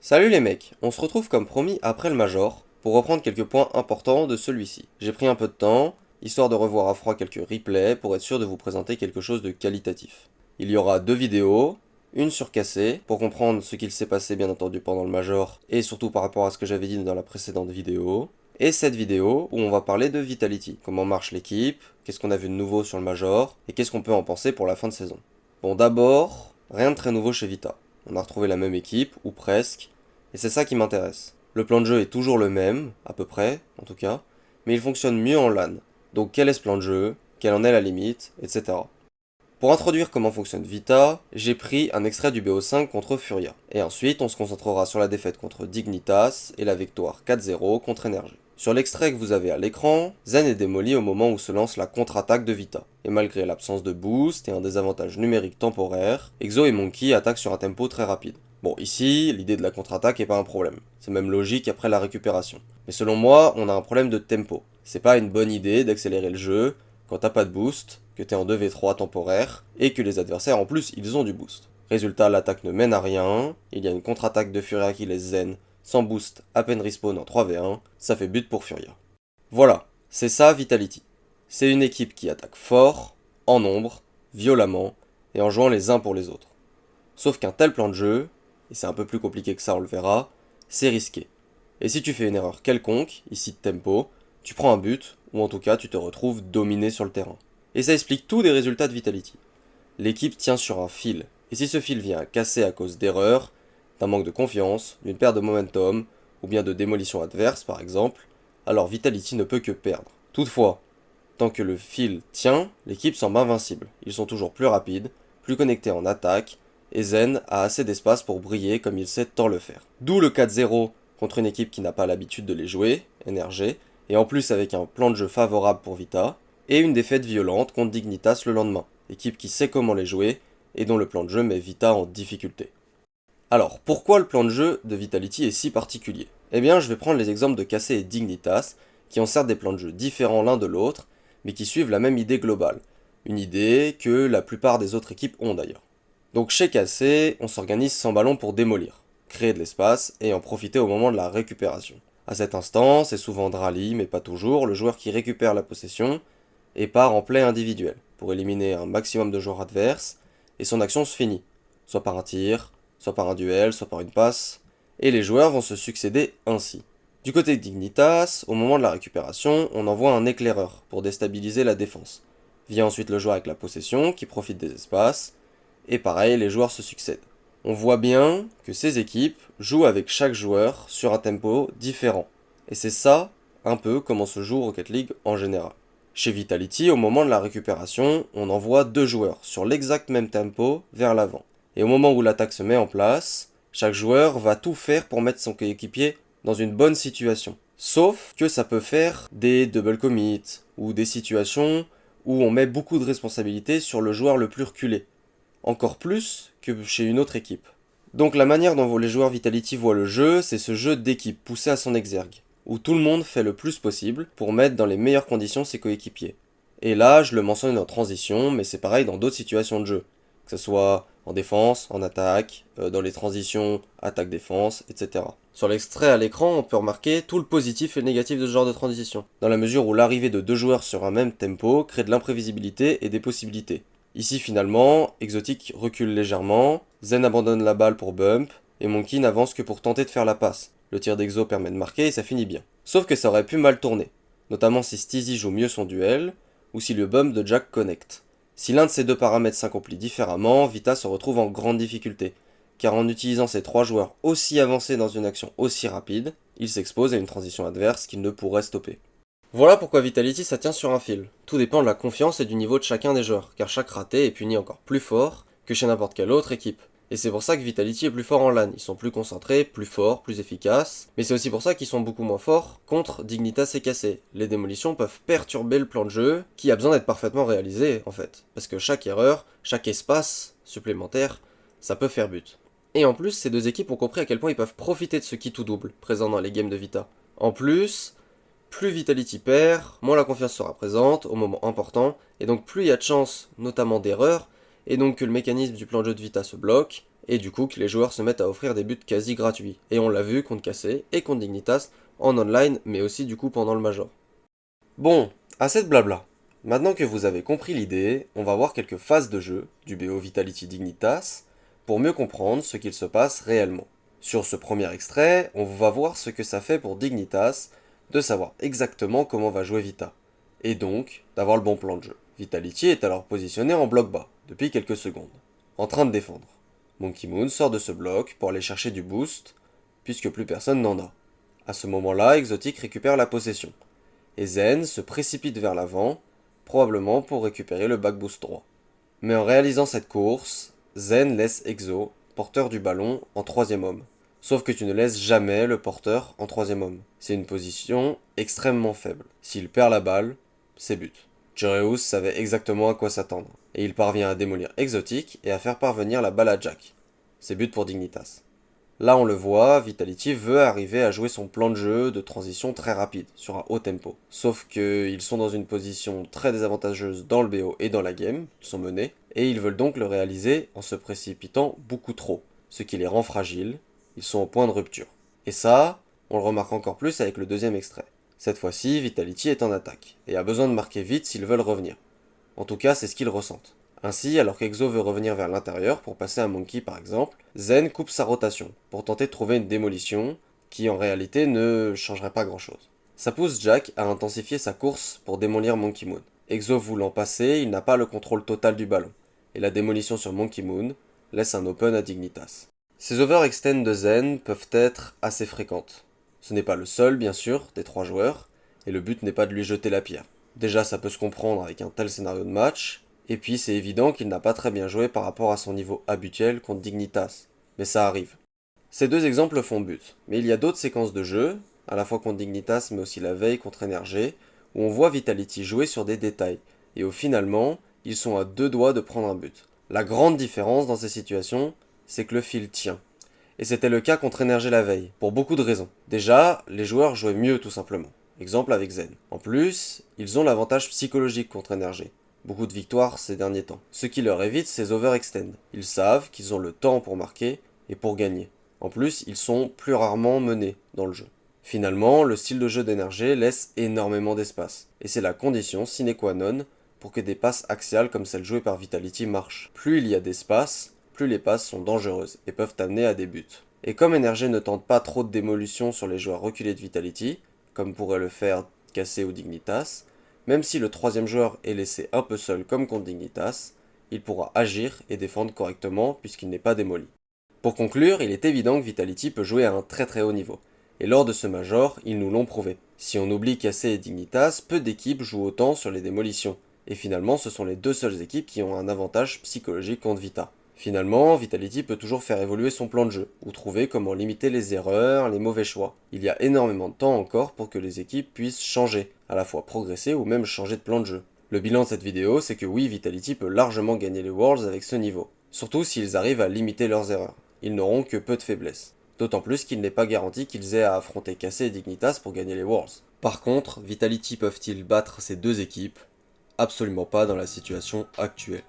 Salut les mecs, on se retrouve comme promis après le Major pour reprendre quelques points importants de celui-ci. J'ai pris un peu de temps, histoire de revoir à froid quelques replays pour être sûr de vous présenter quelque chose de qualitatif. Il y aura deux vidéos, une sur Cassé pour comprendre ce qu'il s'est passé bien entendu pendant le Major et surtout par rapport à ce que j'avais dit dans la précédente vidéo, et cette vidéo où on va parler de Vitality, comment marche l'équipe, qu'est-ce qu'on a vu de nouveau sur le Major et qu'est-ce qu'on peut en penser pour la fin de saison. Bon d'abord, rien de très nouveau chez Vita. On a retrouvé la même équipe, ou presque, et c'est ça qui m'intéresse. Le plan de jeu est toujours le même, à peu près, en tout cas, mais il fonctionne mieux en LAN. Donc quel est ce plan de jeu, quelle en est la limite, etc. Pour introduire comment fonctionne Vita, j'ai pris un extrait du BO5 contre Furia. Et ensuite, on se concentrera sur la défaite contre Dignitas et la victoire 4-0 contre Energy. Sur l'extrait que vous avez à l'écran, Zen est démoli au moment où se lance la contre-attaque de Vita. Et malgré l'absence de boost et un désavantage numérique temporaire, Exo et Monkey attaquent sur un tempo très rapide. Bon, ici, l'idée de la contre-attaque est pas un problème. C'est même logique après la récupération. Mais selon moi, on a un problème de tempo. C'est pas une bonne idée d'accélérer le jeu quand t'as pas de boost, que t'es en 2v3 temporaire, et que les adversaires en plus ils ont du boost. Résultat, l'attaque ne mène à rien, il y a une contre-attaque de Furia qui laisse Zen sans boost, à peine respawn en 3v1, ça fait but pour Furia. Voilà, c'est ça Vitality. C'est une équipe qui attaque fort, en nombre, violemment, et en jouant les uns pour les autres. Sauf qu'un tel plan de jeu, et c'est un peu plus compliqué que ça on le verra, c'est risqué. Et si tu fais une erreur quelconque, ici de tempo, tu prends un but, ou en tout cas tu te retrouves dominé sur le terrain. Et ça explique tous les résultats de Vitality. L'équipe tient sur un fil, et si ce fil vient à casser à cause d'erreurs, d'un manque de confiance, d'une perte de momentum, ou bien de démolition adverse par exemple, alors Vitality ne peut que perdre. Toutefois, tant que le fil tient, l'équipe semble invincible. Ils sont toujours plus rapides, plus connectés en attaque, et Zen a assez d'espace pour briller comme il sait tant le faire. D'où le 4-0 contre une équipe qui n'a pas l'habitude de les jouer, NRG, et en plus avec un plan de jeu favorable pour Vita, et une défaite violente contre Dignitas le lendemain, équipe qui sait comment les jouer, et dont le plan de jeu met Vita en difficulté. Alors, pourquoi le plan de jeu de Vitality est si particulier? Eh bien, je vais prendre les exemples de Cassé et Dignitas, qui ont certes des plans de jeu différents l'un de l'autre, mais qui suivent la même idée globale. Une idée que la plupart des autres équipes ont d'ailleurs. Donc chez Cassé, on s'organise sans ballon pour démolir, créer de l'espace et en profiter au moment de la récupération. À cet instant, c'est souvent Drali, mais pas toujours, le joueur qui récupère la possession et part en play individuel, pour éliminer un maximum de joueurs adverses, et son action se finit, soit par un tir, soit par un duel, soit par une passe, et les joueurs vont se succéder ainsi. Du côté de Dignitas, au moment de la récupération, on envoie un éclaireur pour déstabiliser la défense. Vient ensuite le joueur avec la possession, qui profite des espaces, et pareil, les joueurs se succèdent. On voit bien que ces équipes jouent avec chaque joueur sur un tempo différent. Et c'est ça, un peu, comment se joue Rocket League en général. Chez Vitality, au moment de la récupération, on envoie deux joueurs sur l'exact même tempo vers l'avant. Et au moment où l'attaque se met en place, chaque joueur va tout faire pour mettre son coéquipier dans une bonne situation. Sauf que ça peut faire des double commits, ou des situations où on met beaucoup de responsabilités sur le joueur le plus reculé. Encore plus que chez une autre équipe. Donc la manière dont les joueurs Vitality voient le jeu, c'est ce jeu d'équipe poussé à son exergue, où tout le monde fait le plus possible pour mettre dans les meilleures conditions ses coéquipiers. Et là, je le mentionne en transition, mais c'est pareil dans d'autres situations de jeu, que ce soit en défense, en attaque, dans les transitions, attaque-défense, etc. Sur l'extrait à l'écran, on peut remarquer tout le positif et le négatif de ce genre de transition, dans la mesure où l'arrivée de deux joueurs sur un même tempo crée de l'imprévisibilité et des possibilités. Ici finalement, Exotic recule légèrement, Zen abandonne la balle pour bump, et Monkey n'avance que pour tenter de faire la passe. Le tir d'Exo permet de marquer et ça finit bien. Sauf que ça aurait pu mal tourner, notamment si Steezy joue mieux son duel, ou si le bump de Jack connecte. Si l'un de ces deux paramètres s'accomplit différemment, Vita se retrouve en grande difficulté, car en utilisant ces trois joueurs aussi avancés dans une action aussi rapide, il s'expose à une transition adverse qu'il ne pourrait stopper. Voilà pourquoi Vitality ça tient sur un fil. Tout dépend de la confiance et du niveau de chacun des joueurs, car chaque raté est puni encore plus fort que chez n'importe quelle autre équipe. Et c'est pour ça que Vitality est plus fort en LAN, ils sont plus concentrés, plus forts, plus efficaces, mais c'est aussi pour ça qu'ils sont beaucoup moins forts contre Dignitas et Cassé. Les démolitions peuvent perturber le plan de jeu, qui a besoin d'être parfaitement réalisé en fait, parce que chaque erreur, chaque espace supplémentaire, ça peut faire but. Et en plus, ces deux équipes ont compris à quel point ils peuvent profiter de ce kit ou double, présent dans les games de Vita. En plus, plus Vitality perd, moins la confiance sera présente au moment important, et donc plus il y a de chances, notamment d'erreurs, et donc que le mécanisme du plan de jeu de Vita se bloque, et du coup que les joueurs se mettent à offrir des buts quasi gratuits. Et on l'a vu contre Cassé et contre Dignitas, en online, mais aussi du coup pendant le Major. Bon, assez de blabla. Maintenant que vous avez compris l'idée, on va voir quelques phases de jeu du BO Vitality Dignitas pour mieux comprendre ce qu'il se passe réellement. Sur ce premier extrait, on va voir ce que ça fait pour Dignitas de savoir exactement comment va jouer Vita, et donc d'avoir le bon plan de jeu. Vitality est alors positionné en bloc bas, depuis quelques secondes, en train de défendre. Monkey Moon sort de ce bloc pour aller chercher du boost, puisque plus personne n'en a. À ce moment-là, Exotic récupère la possession, et Zen se précipite vers l'avant, probablement pour récupérer le back boost droit. Mais en réalisant cette course, Zen laisse Exo, porteur du ballon, en troisième homme. Sauf que tu ne laisses jamais le porteur en troisième homme. C'est une position extrêmement faible. S'il perd la balle, c'est but. Jureus savait exactement à quoi s'attendre, et il parvient à démolir Exotic et à faire parvenir la balle à Jack. C'est but pour Dignitas. Là on le voit, Vitality veut arriver à jouer son plan de jeu de transition très rapide, sur un haut tempo. Sauf qu'ils sont dans une position très désavantageuse dans le BO et dans la game, ils sont menés, et ils veulent donc le réaliser en se précipitant beaucoup trop, ce qui les rend fragiles, ils sont au point de rupture. Et ça, on le remarque encore plus avec le deuxième extrait. Cette fois-ci, Vitality est en attaque, et a besoin de marquer vite s'ils veulent revenir. En tout cas, c'est ce qu'ils ressentent. Ainsi, alors qu'Exo veut revenir vers l'intérieur pour passer à Monkey par exemple, Zen coupe sa rotation pour tenter de trouver une démolition qui en réalité ne changerait pas grand chose. Ça pousse Jack à intensifier sa course pour démolir Monkey Moon. Exo voulant passer, il n'a pas le contrôle total du ballon, et la démolition sur Monkey Moon laisse un open à Dignitas. Ces overextends de Zen peuvent être assez fréquentes. Ce n'est pas le seul, bien sûr, des trois joueurs, et le but n'est pas de lui jeter la pierre. Déjà, ça peut se comprendre avec un tel scénario de match, et puis c'est évident qu'il n'a pas très bien joué par rapport à son niveau habituel contre Dignitas, mais ça arrive. Ces deux exemples font but, mais il y a d'autres séquences de jeu, à la fois contre Dignitas mais aussi la veille contre Energy, où on voit Vitality jouer sur des détails, et où finalement, ils sont à deux doigts de prendre un but. La grande différence dans ces situations, c'est que le fil tient. Et c'était le cas contre Energy la veille, pour beaucoup de raisons. Déjà, les joueurs jouaient mieux tout simplement. Exemple avec Zen. En plus, ils ont l'avantage psychologique contre Energy. Beaucoup de victoires ces derniers temps. Ce qui leur évite ces overextends. Ils savent qu'ils ont le temps pour marquer et pour gagner. En plus, ils sont plus rarement menés dans le jeu. Finalement, le style de jeu d'Energy laisse énormément d'espace. Et c'est la condition sine qua non pour que des passes axiales comme celles jouées par Vitality marchent. Plus il y a d'espace, plus les passes sont dangereuses et peuvent amener à des buts. Et comme Energy ne tente pas trop de démolition sur les joueurs reculés de Vitality, comme pourrait le faire Cassé ou Dignitas, même si le troisième joueur est laissé un peu seul comme contre Dignitas, il pourra agir et défendre correctement puisqu'il n'est pas démoli. Pour conclure, il est évident que Vitality peut jouer à un très très haut niveau. Et lors de ce Major, ils nous l'ont prouvé. Si on oublie Cassé et Dignitas, peu d'équipes jouent autant sur les démolitions. Et finalement, ce sont les deux seules équipes qui ont un avantage psychologique contre Vita. Finalement, Vitality peut toujours faire évoluer son plan de jeu, ou trouver comment limiter les erreurs, les mauvais choix. Il y a énormément de temps encore pour que les équipes puissent changer, à la fois progresser ou même changer de plan de jeu. Le bilan de cette vidéo, c'est que oui, Vitality peut largement gagner les Worlds avec ce niveau. Surtout s'ils arrivent à limiter leurs erreurs. Ils n'auront que peu de faiblesses. D'autant plus qu'il n'est pas garanti qu'ils aient à affronter Cassé et Dignitas pour gagner les Worlds. Par contre, Vitality peuvent-ils battre ces deux équipes? Absolument pas dans la situation actuelle.